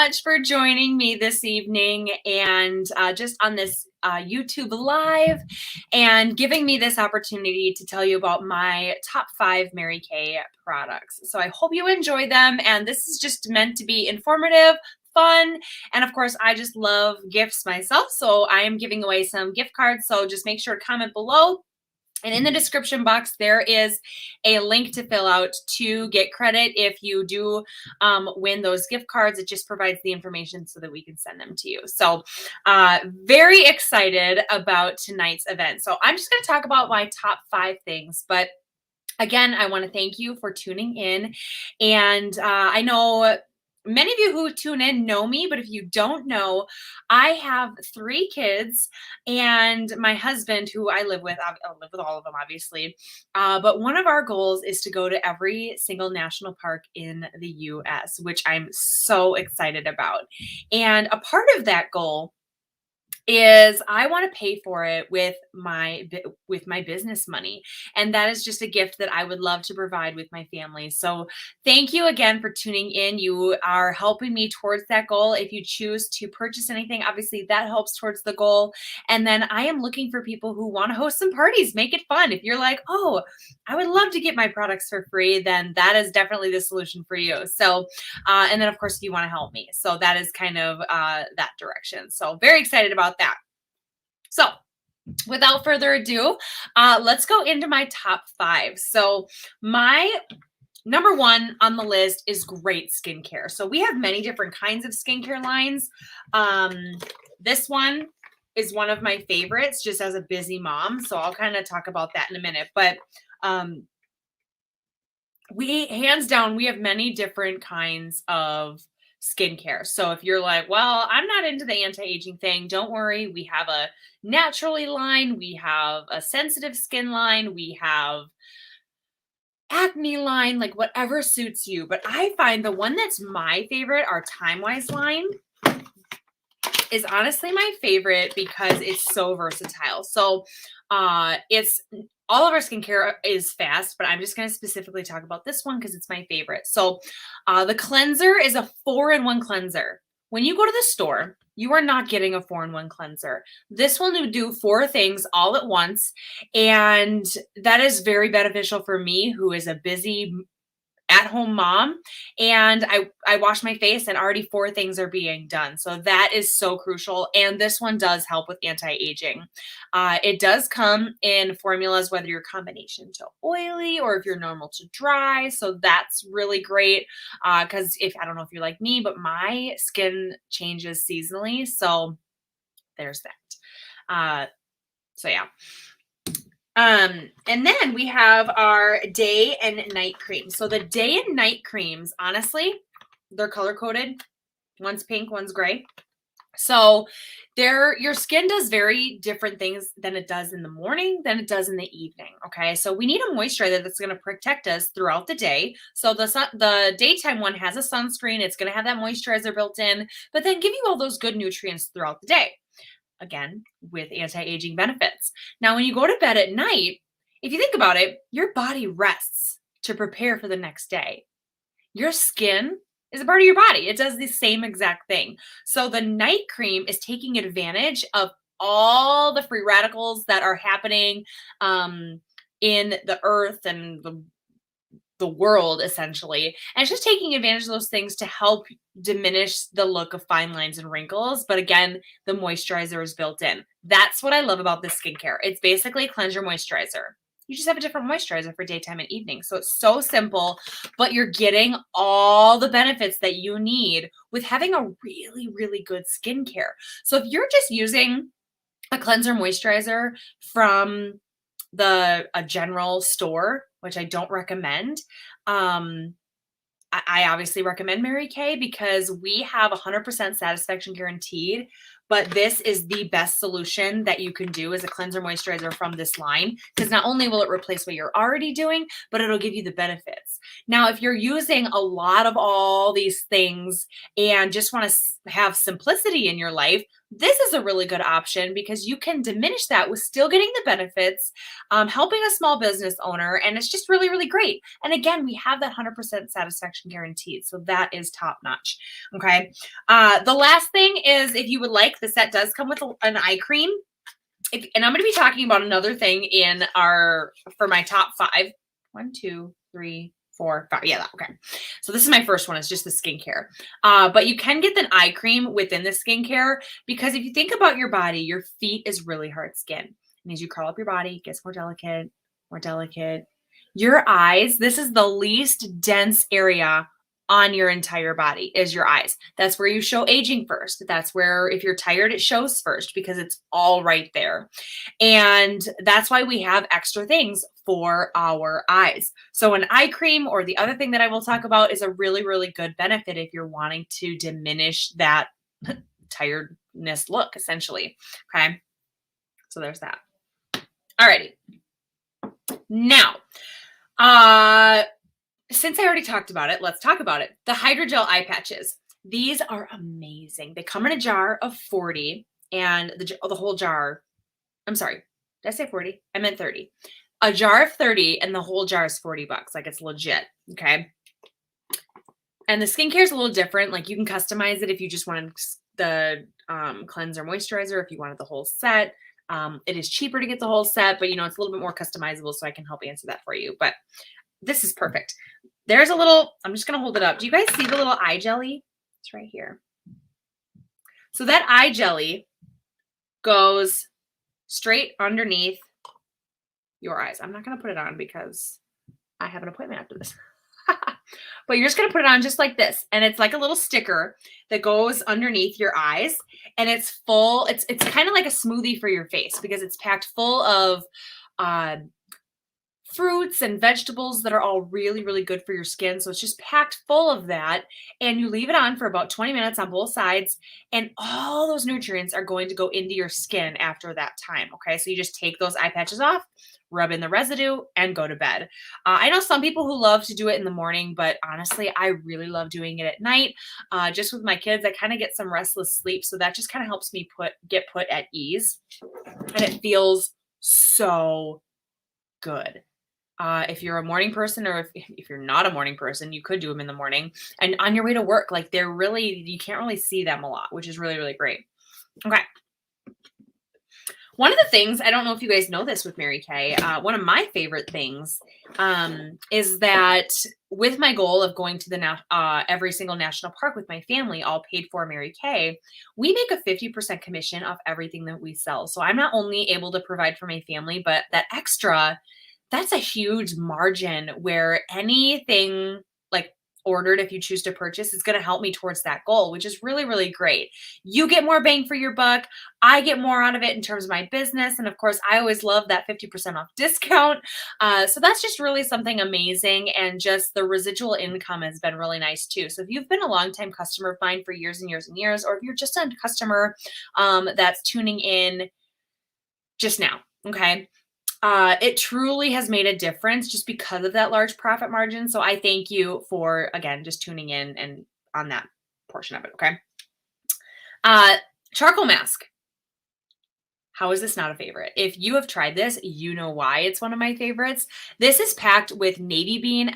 much for joining me this evening and just on this YouTube Live and giving me this opportunity to tell you about my top 5 Mary Kay products. So I hope you enjoy them, and this is just meant to be informative, fun, and of course I just love gifts myself, so I am giving away some gift cards. So just make sure to comment below. And in the description box, there is a link to fill out to get credit if you do win those gift cards. It just provides the information so that we can send them to you. So very excited about tonight's event. So I'm just going to talk about my top 5 things. But again, I want to thank you for tuning in. And I know many of you who tune in know me, but if you don't know, I have 3 kids and my husband, who I live with all of them, obviously. But one of our goals is to go to every single national park in the US, which I'm so excited about. And a part of that goal is I want to pay for it with my business money, and that is just a gift that I would love to provide with my family. So thank you again for tuning in. You are helping me towards that goal. If you choose to purchase anything, obviously that helps towards the goal. And then I am looking for people who want to host some parties, make it fun. If you're like, oh, I would love to get my products for free, then that is definitely the solution for you. So and then of course if you want to help me, so that is kind of that direction. So very excited about that. So without further ado, let's go into my top 5. So my number 1 on the list is great skincare. So we have many different kinds of skincare lines. This one is one of my favorites just as a busy mom. So I'll kind of talk about that in a minute. But hands down, we have many different kinds of skincare. So if you're like, well, I'm not into the anti-aging thing, don't worry. We have a naturally line, we have a sensitive skin line, we have acne line, like whatever suits you. But I find the one that's my favorite, our Time-Wise line, is honestly my favorite because it's so versatile. So it's all of our skincare is fast, but I'm just going to specifically talk about this one because it's my favorite. So the cleanser is a 4-in-1 cleanser. When you go to the store, you are not getting a 4-in-1 cleanser. This will do 4 things all at once. And that is very beneficial for me, who is a busy at-home mom, and I wash my face and already 4 things are being done. So that is so crucial. And this one does help with anti-aging. It does come in formulas, whether you're combination to oily or if you're normal to dry. So that's really great. Cause I don't know if you're like me, but my skin changes seasonally. So there's that. So yeah. And then we have our day and night cream. So the day and night creams, honestly, they're color coded. One's pink, one's gray. So your skin does very different things than it does in the morning, than it does in the evening. Okay. So we need a moisturizer that's going to protect us throughout the day. So the daytime one has a sunscreen. It's going to have that moisturizer built in, but then give you all those good nutrients throughout the day. Again, with anti-aging benefits. Now, when you go to bed at night, if you think about it, your body rests to prepare for the next day. Your skin is a part of your body. It does the same exact thing. So the night cream is taking advantage of all the free radicals that are happening in the earth and the world, essentially. And it's just taking advantage of those things to help diminish the look of fine lines and wrinkles. But again, the moisturizer is built in. That's what I love about this skincare. It's basically cleanser moisturizer. You just have a different moisturizer for daytime and evening. So it's so simple, but you're getting all the benefits that you need with having a really, really good skincare. So if you're just using a cleanser moisturizer from a general store, which I don't recommend, I obviously recommend Mary Kay because we have 100% satisfaction guaranteed, but this is the best solution that you can do as a cleanser moisturizer from this line, because not only will it replace what you're already doing, but it'll give you the benefits. Now, if you're using a lot of all these things and just want to have simplicity in your life, this is a really good option because you can diminish that with still getting the benefits, helping a small business owner, and it's just really, really great. And again, we have that 100% satisfaction guaranteed, so that is top notch. Okay. The last thing is, if you would like, the set does come with an eye cream. And I'm going to be talking about another thing for my top 5. 1, 2, 3, 4, 5. Yeah, okay. So this is my first one. It's just the skincare. But you can get an eye cream within the skincare because if you think about your body, your feet is really hard skin. And as you curl up your body, it gets more delicate, more delicate. Your eyes, this is the least dense area on your entire body is your eyes. That's where you show aging first. That's where, if you're tired, it shows first because it's all right there. And that's why we have extra things for our eyes. So an eye cream, or the other thing that I will talk about, is a really, really good benefit if you're wanting to diminish that tiredness look, essentially. Okay. So there's that. Alrighty. Now, since I already talked about it, let's talk about it. The hydrogel eye patches. These are amazing. They come in a jar of 40, and the whole jar, I'm sorry, did I say 40? I meant 30. A jar of 30 and the whole jar is $40. Like, it's legit. Okay. And the skincare is a little different. Like, you can customize it if you just wanted the cleanser moisturizer, if you wanted the whole set. It is cheaper to get the whole set, but it's a little bit more customizable, so I can help answer that for you. But this is perfect. There's a little, I'm just going to hold it up. Do you guys see the little eye jelly? It's right here. So that eye jelly goes straight underneath your eyes. I'm not going to put it on because I have an appointment after this. But you're just going to put it on just like this. And it's like a little sticker that goes underneath your eyes. And it's full. It's kind of like a smoothie for your face because it's packed full of fruits and vegetables that are all really, really good for your skin. So it's just packed full of that. And you leave it on for about 20 minutes on both sides. And all those nutrients are going to go into your skin after that time. Okay. So you just take those eye patches off, rub in the residue, and go to bed. I know some people who love to do it in the morning, but honestly, I really love doing it at night. Just with my kids, I kind of get some restless sleep. So that just kind of helps me get put at ease. And it feels so good. If you're a morning person, or if you're not a morning person, you could do them in the morning and on your way to work. Like, you can't really see them a lot, which is really, really great. Okay. One of the things, I don't know if you guys know this with Mary Kay, one of my favorite things is that with my goal of going to every single national park with my family, all paid for Mary Kay, we make a 50% commission off everything that we sell. So I'm not only able to provide for my family, but that extra, that's a huge margin where anything like ordered, if you choose to purchase, is going to help me towards that goal, which is really, really great. You get more bang for your buck. I get more out of it in terms of my business. And of course, I always love that 50% off discount. So that's just really something amazing. And just the residual income has been really nice too. So if you've been a longtime customer of mine for years and years and years, or if you're just a customer that's tuning in just now, okay, it truly has made a difference just because of that large profit margin. So I thank you for, again, just tuning in and on that portion of it. Okay. Charcoal mask. How is this not a favorite? If you have tried this, you know why it's one of my favorites. This is packed with navy bean.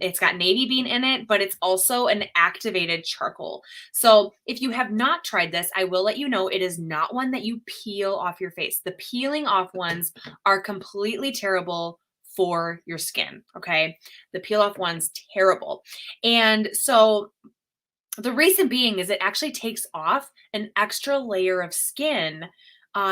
It's got navy bean in it, but it's also an activated charcoal. So if you have not tried this, I will let you know it is not one that you peel off your face. The peeling off ones are completely terrible for your skin. Okay. The peel off one's terrible. And so the reason being is it actually takes off an extra layer of skin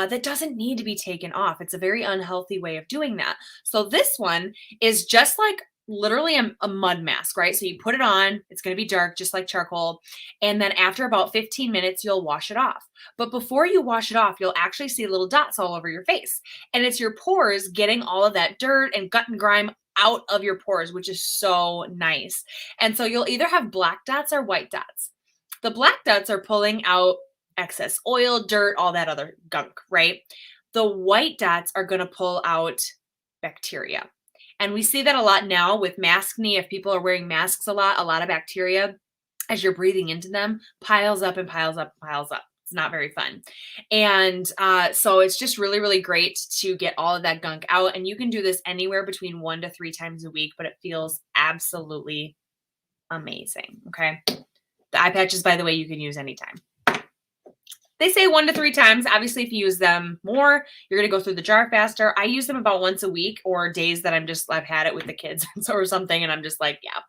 that doesn't need to be taken off. It's a very unhealthy way of doing that. So this one is just like literally a mud mask, right? So you put it on, it's going to be dark, just like charcoal. And then after about 15 minutes, you'll wash it off. But before you wash it off, you'll actually see little dots all over your face. And it's your pores getting all of that dirt and gut and grime out of your pores, which is so nice. And so you'll either have black dots or white dots. The black dots are pulling out excess oil, dirt, all that other gunk, right? The white dots are going to pull out bacteria. And we see that a lot now with maskne. If people are wearing masks a lot of bacteria, as you're breathing into them, piles up and piles up and piles up. It's not very fun. And so it's just really, really great to get all of that gunk out. And you can do this anywhere between 1 to 3 times a week, but it feels absolutely amazing. Okay. The eye patches, by the way, you can use anytime. They say 1 to 3 times. Obviously, if you use them more, you're going to go through the jar faster. I use them about once a week or days that I've had it with the kids or something. And I'm just like, yeah,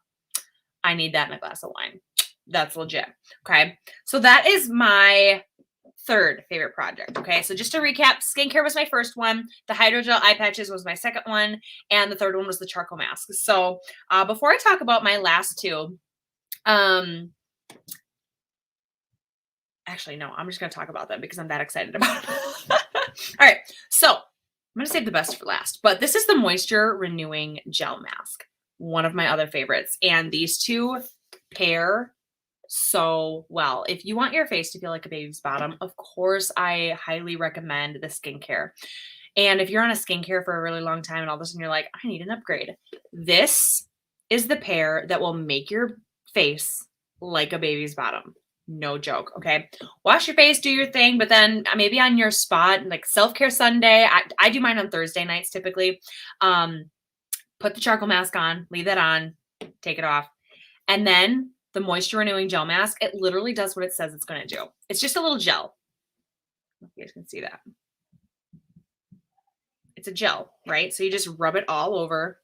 I need that in a glass of wine. That's legit. Okay. So that is my third favorite project. Okay. So just to recap, skincare was my first one. The hydrogel eye patches was my second one. And the third one was the charcoal mask. So before I talk about my last two, actually, no, I'm just going to talk about them because I'm that excited about it. All right. So I'm going to save the best for last, but this is the Moisture Renewing Gel Mask, one of my other favorites. And these two pair so well. If you want your face to feel like a baby's bottom, of course, I highly recommend the skincare. And if you're on a skincare for a really long time and all of a sudden you're like, I need an upgrade, this is the pair that will make your face like a baby's bottom. No joke. Okay. Wash your face, do your thing, but then maybe on your spot, like self-care Sunday, I do mine on Thursday nights typically. Put the charcoal mask on, leave that on, take it off. And then the Moisture Renewing Gel Mask, it literally does what it says it's going to do. It's just a little gel. You guys can see that. It's a gel, right? So you just rub it all over.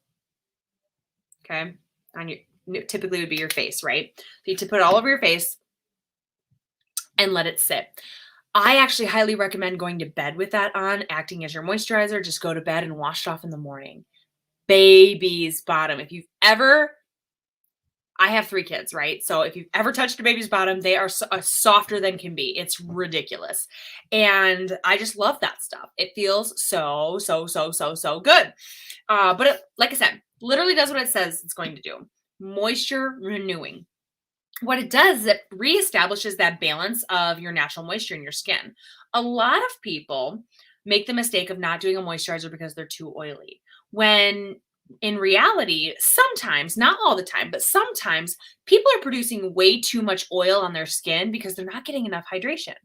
Okay. On your, typically would be your face, right? So you put it all over your face and let it sit. I actually highly recommend going to bed with that on, acting as your moisturizer. Just go to bed and wash it off in the morning. Baby's bottom. If you've ever, I have 3 kids, right? So if you've ever touched a baby's bottom, they are softer than can be. It's ridiculous. And I just love that stuff. It feels so good. But it, like I said, literally does what it says it's going to do. Moisture renewing. What it does is it reestablishes that balance of your natural moisture in your skin. A lot of people make the mistake of not doing a moisturizer because they're too oily. When in reality, sometimes, not all the time, but sometimes people are producing way too much oil on their skin because they're not getting enough hydration.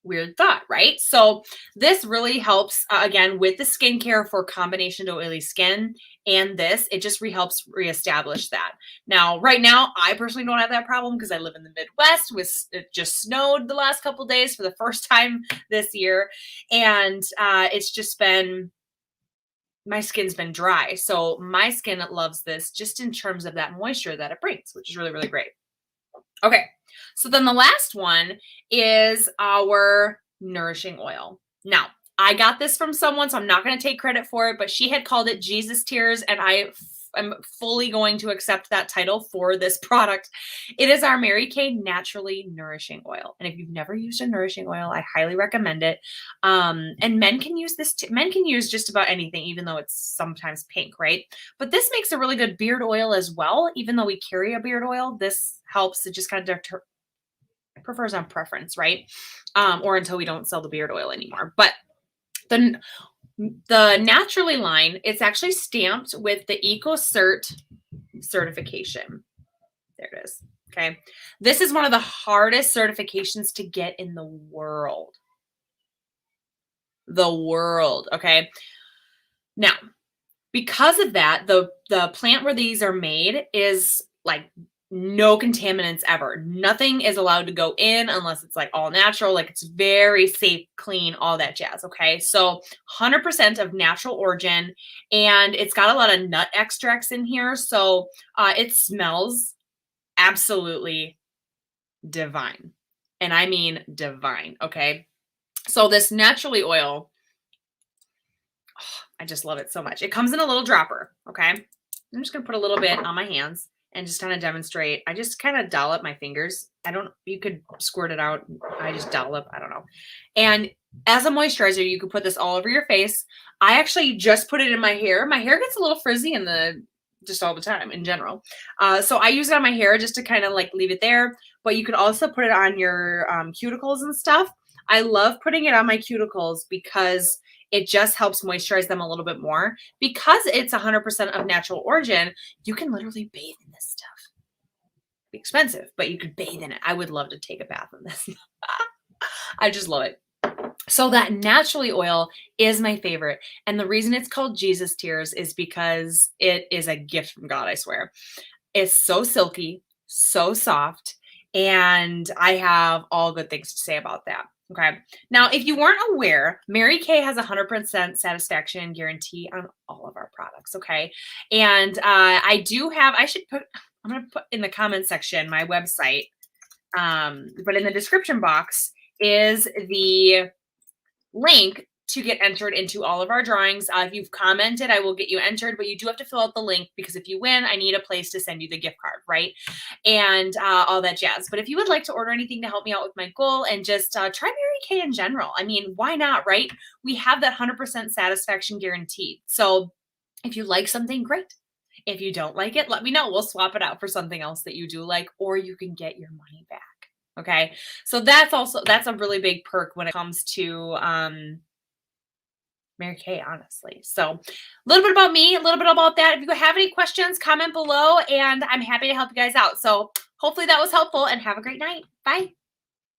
Weird thought, right? So this really helps, again, with the skincare for combination to oily skin. And this, it just helps reestablish that. Now, right now, I personally don't have that problem because I live in the Midwest. It just snowed the last couple of days for the first time this year. And it's just been, my skin's been dry. So my skin loves this just in terms of that moisture that it brings, which is really, really great. Okay. So then the last one is our Nourishing Oil. Now, I got this from someone, so I'm not going to take credit for it, but she had called it Jesus Tears, and I am fully going to accept that title for this product. It is our Mary Kay Naturally Nourishing Oil. And if you've never used a nourishing oil, I highly recommend it. And men can use this too. Men can use just about anything, even though it's sometimes pink, right? But this makes a really good beard oil as well. Even though we carry a beard oil, this helps. It just kind of prefers on preference, right? Or until we don't sell the beard oil anymore. But the Naturally line, it's actually stamped with the EcoCert certification. There it is. Okay. This is one of the hardest certifications to get in the world. Okay. Now, because of that, the plant where these are made is like no contaminants ever. Nothing is allowed to go in unless it's like all natural, like it's very safe, clean, all that jazz. Okay. So 100% of natural origin, and it's got a lot of nut extracts in here. So it smells absolutely divine. And I mean divine. Okay. So this Naturally oil, I just love it so much. It comes in a little dropper. Okay. I'm just going to put a little bit on my hands and just kind of demonstrate. I just kind of dollop my fingers. You could squirt it out. I just dollop. I don't know. And as a moisturizer, you could put this all over your face. I actually just put it in my hair. My hair gets a little frizzy just all the time in general. So I use it on my hair just to kind of like leave it there. But you could also put it on your cuticles and stuff. I love putting it on my cuticles because it just helps moisturize them a little bit more. Because it's 100% of natural origin, you can literally bathe in this stuff. It'd be expensive, but you could bathe in it. I would love to take a bath in this. I just love it. So that naturally oil is my favorite. And the reason it's called Jesus Tears is because it is a gift from God, I swear. It's so silky, so soft, and I have all good things to say about that. Okay. Now, if you weren't aware, Mary Kay has a 100% satisfaction guarantee on all of our products. Okay. And I do have, I'm going to put in the comment section my website. But in the description box is the link to get entered into all of our drawings. If you've commented, I will get you entered, but you do have to fill out the link because if you win, I need a place to send you the gift card, right? And all that jazz. But if you would like to order anything to help me out with my goal and just try Mary Kay in general, I mean, why not, right? We have that 100% satisfaction guaranteed. So if you like something, great. If you don't like it, let me know. We'll swap it out for something else that you do like, or you can get your money back. Okay. So that's a really big perk when it comes to Mary Kay, honestly. So a little bit about me, a little bit about that. If you have any questions, comment below and I'm happy to help you guys out. So hopefully that was helpful and have a great night. Bye.